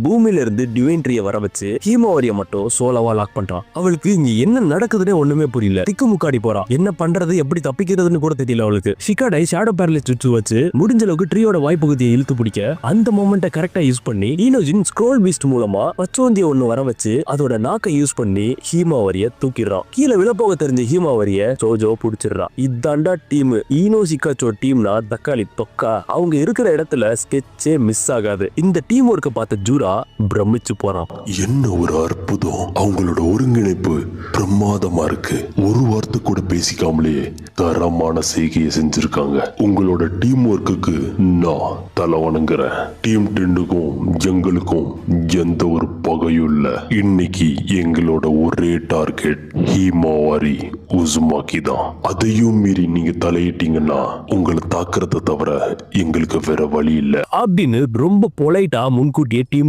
பூமியில இருந்து டிவைன்ட்ரிய வர வச்சு ஹீமாவரிய மட்டும் சோலோவா லாக் பண்றான். அவளுக்கு இங்க என்ன நடக்குதுன்னே ஒண்ணுமே புரியல. திக்கு முக்காடி போறான். என்ன பண்றது எப்படி தப்பிக்கிறதுன்னு கூட தெரியல அவளுக்கு. ஷிகாடை ஷேடோ பேரலைஸ் சுச்சு வச்சு முடிஞ்ச அளவுக்கு ட்ரீயோட வாய்ப்பகுதியை இழுத்து பிடிக்க அந்த மொமெண்ட்டை கரெக்டா யூஸ் பண்ணி ஈனோஜின் ஸ்க்ரோல் பீஸ்ட் மூலமா பச்சோந்திய ஒண்ணு வர வச்சு அதோட நாக்கை யூஸ் பண்ணி ஹீமாவரிய தூக்கிடுறான். கீழே விழப்போக தெரிஞ்ச ஹீமாவரிய சோஜோ புடிச்சிடுறான். இதாண்டா டீம். ஈனோ ஷிகாச்சோ டீம்னா தக்காளி தொக்கா. அவங்க இருக்கிற இடத்துல ஸ்கெட்சே மிஸ் ஆகாது. இந்த டீம் ஒர்க்கை பார்த்த ஜூரா பிரமிச்சு போறான். என்ன ஒரு அற்புதம். அவங்களோட ஒருங்கிணைப்பு பிரமாதமா இருக்கு. ஒரு வார்த்தை கூட பேசிக்காமலே தரமான செய்கையை செஞ்சிருக்காங்க. உங்களோட டீம் ஒர்க்குக்கு நான் தலை வணங்குறேன். டீம் 10க்கும் எங்களுக்கும் எந்த ஒரு பகையும் இல்ல. இன்னைக்கு எங்களோட ஒரே டார்கெட் ஹீமாவாரி உசுமாக்கி தான். அதையும் மீறி நீங்க தலையிட்டீங்கன்னா உங்களை தாக்குறத தவிர எங்களுக்கு வேற வழி இல்ல அப்படின்னு ரொம்ப பொலைட்டா முன்கூட்டியே டீம்